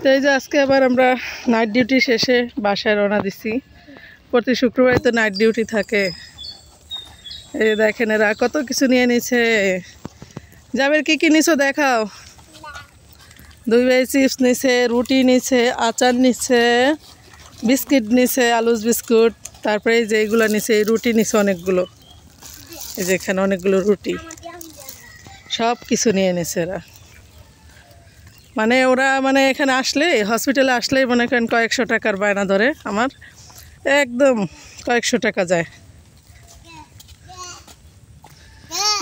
তো এই যে আজকে আবার আমরা নাইট ডিউটি শেষে বাসায় রওনা দিছি। প্রতি শুক্রবারে তো নাইট ডিউটি থাকে। এই দেখেন এরা কত কিছু নিয়ে নিছে। যাবের কি কি নিছো দেখাও। দুই ভাই চিপস নিছে, রুটি নিছে, আচার নিছে, বিস্কিট নিছে, আলুস বিস্কুট, তারপরে এই যে এইগুলো নিছে, এই রুটি নিছে অনেকগুলো। এই যে এখানে অনেকগুলো রুটি, সব কিছু নিয়ে নিছে এরা। মানে ওরা মানে এখানে আসলে, হসপিটালে আসলেই মনে করেন কয়েকশো টাকার বায়না ধরে। আমার একদম কয়েকশো টাকা যায়।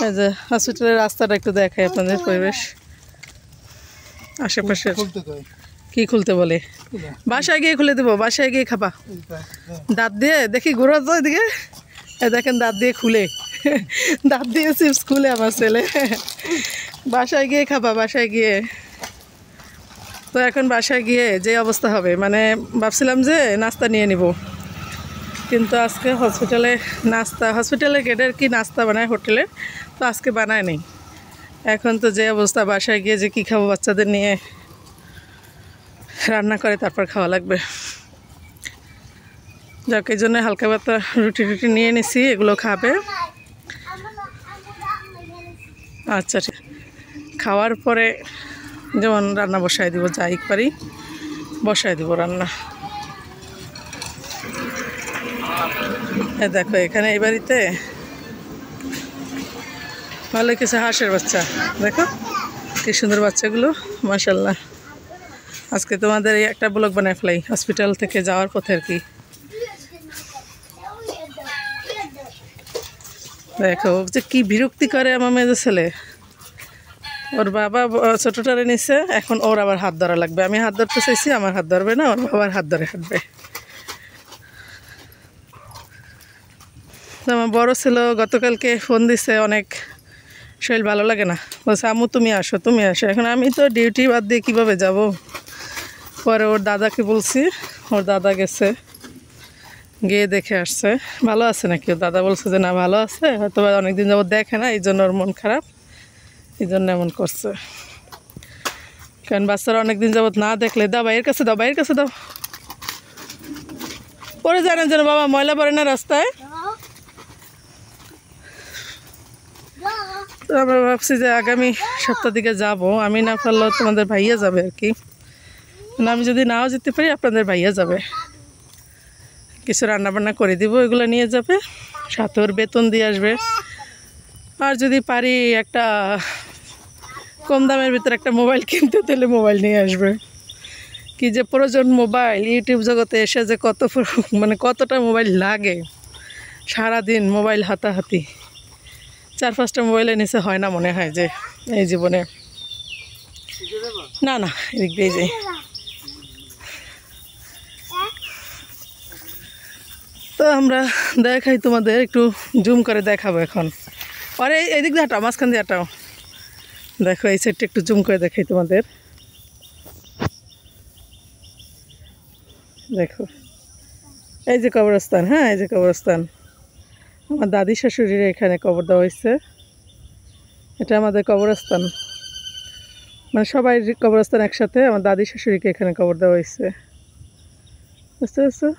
এই যে হসপিটালের রাস্তাটা একটু দেখায় আপনাদের, পরিবেশ আশেপাশে। কি খুলতে বলে? বাসায় গিয়ে খুলে দেবো, বাসায় গিয়ে খাবা। দাঁত দিয়ে দেখি ঘোরা তো এদিকে, দেখেন দাঁত দিয়ে খুলে, দাঁত দিয়ে চিপস খুলে আমার ছেলে। বাসায় গিয়ে খাবা, বাসায় গিয়ে। তো এখন বাসায় গিয়ে যে অবস্থা হবে, মানে ভাবছিলাম যে নাস্তা নিয়ে নিব, কিন্তু আজকে হসপিটালে নাস্তা, হসপিটালের গেটের কি নাস্তা বানায় হোটেলে, তো আজকে বানায় নেই। এখন তো যে অবস্থা, বাসায় গিয়ে যে কী খাবো, বাচ্চাদের নিয়ে রান্না করে তারপর খাওয়া লাগবে। যাক, এই জন্য হালকা পাতলা রুটি টুটি নিয়ে নিছি, এগুলো খাবে। আচ্ছা, ঠিক খাওয়ার পরে যেমন রান্না বসায় দিব, যাই পারি বসায় দিব রান্না। দেখো এখানে এই বাড়িতে ভালো কিছু হাঁসের বাচ্চা, দেখো কি সুন্দর বাচ্চাগুলো, মাশাল্লাহ। আজকে তোমাদের এই একটা ব্লগ বানায় ফেলাই হসপিটাল থেকে যাওয়ার পথে আর কি। দেখো যে কি বিরক্তি করে আমার মেয়েদের ছেলে। ওর বাবা ছোটটারে নিচ্ছে, এখন ওর আবার হাত ধরা লাগবে। আমি হাত ধরতে চাইছি, আমার হাত ধরবে না, ওর বাবার হাত ধরে হাঁটবে। আমার বড় ছিল গতকালকে ফোন দিছে, অনেক শরীর ভালো লাগে না, বলছে আম্মু তুমি আসো, তুমি আসো। এখন আমি তো ডিউটি বাদ দিয়ে কীভাবে যাব। পরে ওর দাদাকে বলছি, ওর দাদা গেছে, গিয়ে দেখে আসছে ভালো আছে নাকি। ওর দাদা বলছে যে না ভালো আছে, হয়তো অনেকদিন যাবত দেখে না, এই জন্য ওর মন খারাপ, এই জন্য এমন করছে। কারণ বাচ্চারা অনেকদিন যাবত না দেখলে, দাও বাইরের কাছে দাও, বাইরের কাছে দাও, পরে জানেন যেন বাবা ময়লা পড়ে না রাস্তায়। তো আমরা ভাবছি যে আগামী সপ্তাহ দিকে যাব, আমি না পারলেও তোমাদের ভাইয়া যাবে আর কি। মানে আমি যদি নাও যেতে পারি, আপনাদের ভাইয়া যাবে, কিছু রান্নাবান্না করে দিব, এগুলো নিয়ে যাবে, সাথে ওর বেতন দিয়ে আসবে। আর যদি পারি একটা কম দামের ভিতরে একটা মোবাইল কিনতে, তাহলে মোবাইল নিয়ে আসবে। কি যে প্রয়োজন মোবাইল, ইউটিউব জগতে এসে যে কত মানে কতটা মোবাইল লাগে, সারাদিন মোবাইল হাতাহাতি। 4-5টা মোবাইলের নিচে হয় না মনে হয় যে এই জীবনে। না না, এদিক দিয়ে যাই। তো আমরা দেখাই তোমাদের, একটু জুম করে দেখাবো এখন। আরে এদিক দিয়ে হাঁটাও, মাঝখান দিয়ে হাঁটাও। দেখো এই সাইডটা একটু জুম করে দেখাই তোমাদের। দেখো এই যে কবরস্থান, হ্যাঁ এই যে কবরস্থান। আমার দাদি শাশুড়ির এখানে কবর দেওয়া হয়েছে। এটা আমাদের কবরস্থান, মানে সবাই কবরস্থান একসাথে। আমার দাদি শাশুড়িকে এখানে কবর দেওয়া হয়েছে, বুঝতে পারছো?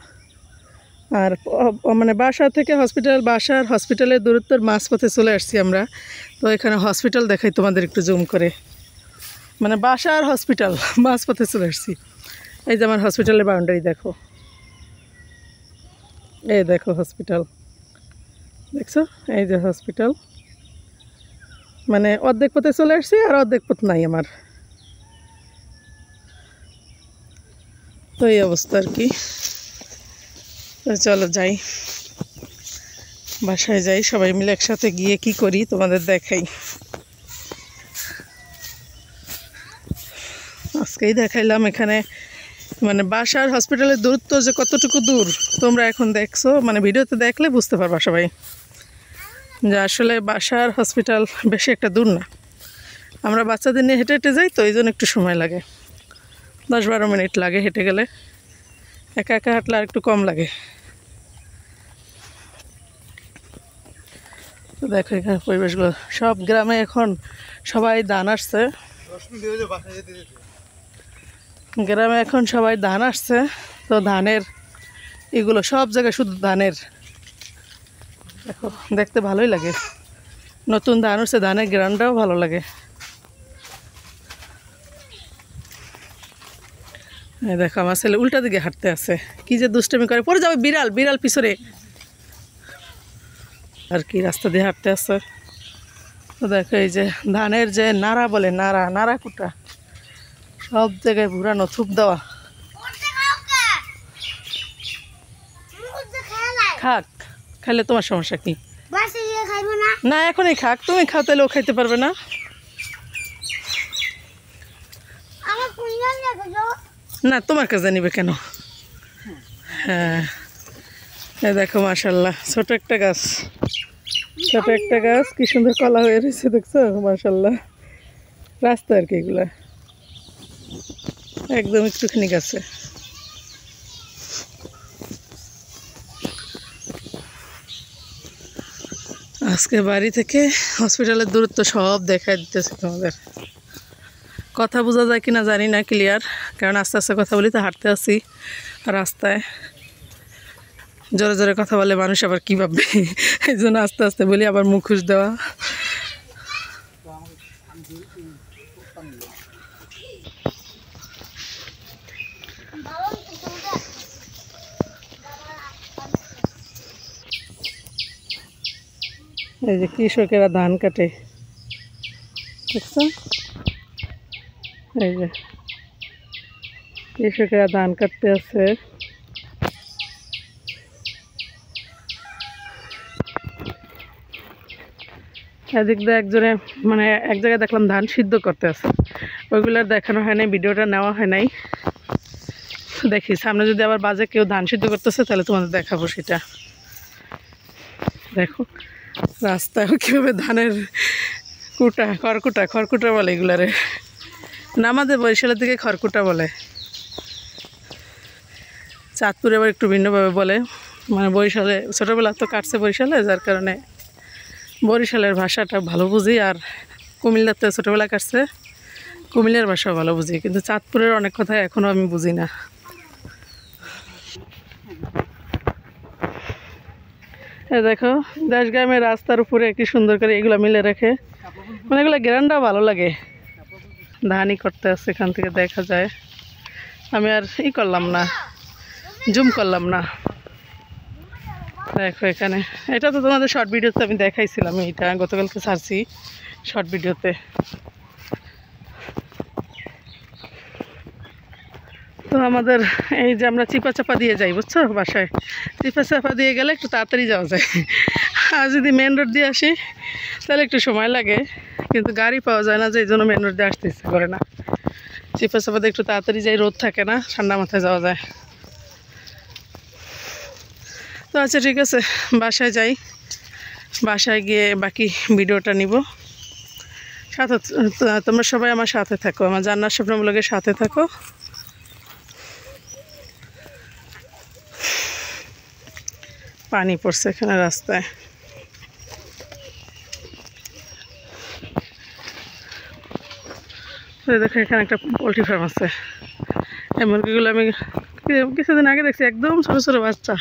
আর মানে বাসা থেকে হসপিটাল, বাসার হসপিটালের দূরত্বের মাঝপথে চলে আসছি আমরা। তো এখানে হসপিটাল দেখাই তোমাদের একটু জুম করে, মানে বাসা আর হসপিটাল মাঝপথে চলে আসছি। এই যে আমার হসপিটালের বাউন্ডারি দেখো, এই দেখো হসপিটাল, দেখছো? এই যে হসপিটাল, মানে অর্ধেক পথে চলে আসছি, আর অর্ধেক পথ নাই আমার। তো এই অবস্থা আর কি। চলো যাই, বাসায় যাই, সবাই মিলে একসাথে গিয়ে কি করি তোমাদের দেখাই। আজকেই দেখাইলাম এখানে, মানে বাসার হসপিটালের দূরত্ব যে কতটুকু দূর তোমরা এখন দেখছো, মানে ভিডিওতে দেখলে বুঝতে পারবা সবাই যে আসলে বাসার হসপিটাল বেশি একটা দূর না। আমরা বাচ্চাদের নিয়ে হেঁটে হেঁটে যাই, তো এই জন্য একটু সময় লাগে, 10-12 মিনিট লাগে হেঁটে গেলে। একা একা হাঁটলে আর একটু কম লাগে। তো দেখো এখানে পরিবেশগুলো, সব গ্রামে এখন সবাই ধান আসছে। গ্রামে এখন সবাই ধান আসছে, তো ধানের এগুলো সব জায়গায় শুধু ধানের। দেখো দেখতে ভালোই লাগে, নতুন ধান হচ্ছে, ধানের গ্রানটাও ভালো লাগে। এই দেখো আমার ছেলে উল্টা দিকে হাঁটতে আছে, কি যে দুষ্টামি করে, পরে যাবে বিড়াল, বিড়াল পিছরে আর কি রাস্তা দিয়ে হাঁটতে আছে। তো দেখো এই যে ধানের যে নাড়া বলে, নাড়া নাড়া কুটা সব জায়গায় ঘুরানো, থুপ দেওয়া। খাক, খাইলে তোমার সমস্যা কি? না এখনই খাক, তুমি খাও তাহলে ও খাইতে পারবে না। না তোমার কাছে নিবে কেন? হ্যাঁ এই দেখো মাশাল্লাহ ছোট একটা গাছ, ছোট একটা গাছ, কি সুন্দর কলা হয়ে রয়েছে দেখছো মাশাল্লাহ। রাস্তা আর কি এগুলা একদম একটুখানি গাছে। আজকে বাড়ি থেকে হসপিটালের দূরত্ব সব দেখাই দিতেছে তোমাদের। কথা বোঝা যায় কিনা জানি না ক্লিয়ার, কারণ আস্তে আস্তে কথা বলি তো, হাঁটতে আসি রাস্তায়, জোরে জোরে কথা বলে মানুষ আবার কী ভাববে, এই জন্য আস্তে আস্তে বলি, আবার মুখোশ দেওয়া। এই যে কৃষকেরা ধান কাটে দেখছো, এই যে কৃষকেরা ধান কাটতে আছে। এদিক দিয়ে একজনে মানে এক জায়গায় দেখলাম ধান সিদ্ধ করতে আছে, ওইগুলো দেখানো হয় নাই, ভিডিওটা নেওয়া হয় নাই। দেখি সামনে যদি আবার বাজে কেউ ধান সিদ্ধ করতেছে তাহলে তোমাদের দেখাবো সেটা। দেখো রাস্তায় কীভাবে ধানের কুটা, খড়কুটা, খড়কুটা বলে এগুলারে, না আমাদের বরিশালের দিকে খড়কুটা বলে, চাঁদপুরে আবার একটু ভিন্নভাবে বলে। মানে বরিশালে ছোটোবেলা তো কাটছে বরিশালে, যার কারণে বরিশালের ভাষাটা ভালো বুঝি, আর কুমিল্লাতে ছোটোবেলা কাটছে, কুমিল্লার ভাষাও ভালো বুঝি, কিন্তু চাঁদপুরের অনেক কথা এখনও আমি বুঝি না। দেখো দেশ গ্রামের রাস্তার উপরে কি সুন্দর করে এগুলো মিলে রেখে, মানে এগুলো গ্রানটাও ভালো লাগে। ধানই করতে আসছে, এখান থেকে দেখা যায়। আমি আর করলাম না, জুম করলাম না। দেখো এখানে, এটা তো তোমাদের শর্ট ভিডিওতে আমি দেখাইছিলাম, এইটা গতকালকে ছাড়ছি শর্ট ভিডিওতে। তো আমাদের এই যে আমরা চিপা চাপা দিয়ে যাই বুঝছো বাসায়, চিপা চাপা দিয়ে গেলে একটু তাড়াতাড়ি যাওয়া যায়। আর যদি মেন রোড দিয়ে আসি তাহলে একটু সময় লাগে, কিন্তু গাড়ি পাওয়া যায় না, যে এই জন্য মেন রোড দিয়ে আসতে ইচ্ছে করে না। চিপা চাপা দিয়ে একটু তাড়াতাড়ি যাই, রোদ থাকে না, ঠান্ডা মাথায় যাওয়া যায়। তো আচ্ছা ঠিক আছে, বাসায় যাই, বাসায় গিয়ে বাকি ভিডিওটা নিব। সাথে তোমরা সবাই আমার সাথে থাকো, আমার জান্নাত স্বপ্ন ব্লগের সাথে থাকো। পানি পড়ছে এখানে রাস্তায়। দেখো এখানে একটা পোলট্রি ফার্ম আছে, এই মুরগিগুলো আমি কিছুদিন আগে দেখছি, একদম ছোটো ছোটো বাচ্চা,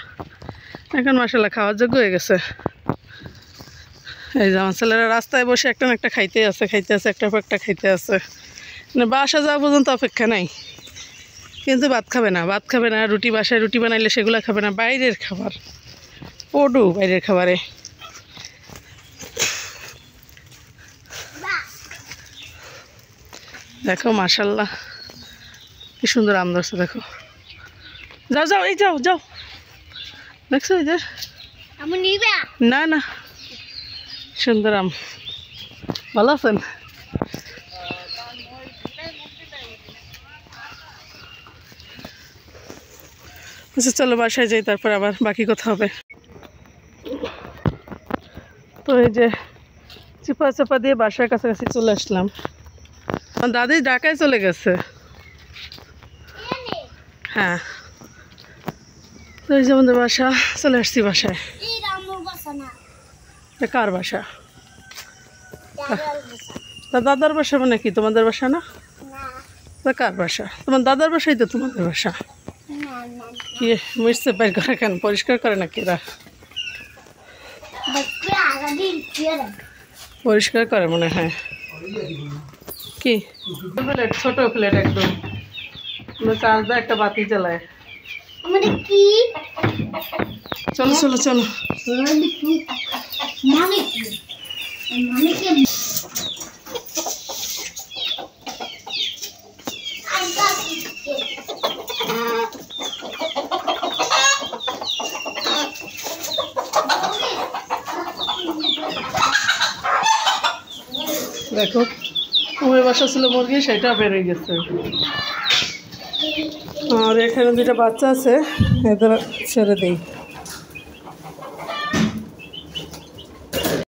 এখন মাশাআল্লাহ খাওয়ার যোগ্য হয়ে গেছে। এই যে আমার ছেলেরা রাস্তায় বসে একটা না একটা খাইতে আছে, একটা পর একটা খাইতে আছে, মানে বাসা যাওয়া পর্যন্ত অপেক্ষা নাই। কিন্তু ভাত খাবে না, রুটি, বাসায় রুটি বানাইলে সেগুলো খাবে না, বাইরের খাবার, পড়ু বাইরের খাবারে। দেখো মাশাআল্লাহ কি সুন্দর আম ধরছে, দেখো যাও যাও, এই যাও যাও, দেখছো এই যে, না না সুন্দর আম। ভালো আছেন? আচ্ছা চলো বাসায় যাই, তারপর আবার বাকি কথা হবে। তো এই যে চিপা চাপা দিয়ে বাসার কাছাকাছি চলে আসলাম। আমার দাদি ঢাকায় চলে গেছে। হ্যাঁ তো এই যে আমাদের বাসা, চলে আসছি বাসায়। কার বাসা? তা দাদার বাসা মানে কি তোমাদের বাসা না? তা কার বাসা? তোমার দাদার বাসাই তো তোমাদের বাসা। কি মিশছে বের করে কেন? পরিষ্কার করে না কেরা? পরিষ্কার করে মনে হয়। কি প্লেট? ছোট প্লেট একদম। চার্জ দেয়, একটা বাতি জ্বালায়। চলো চলো চলো। দেখো ওই বাসা ছিল মুরগি, সেটা বেরোয় গেছে। আর এখানে দুটো বাচ্চা আছে, এদের ছেড়ে দিই।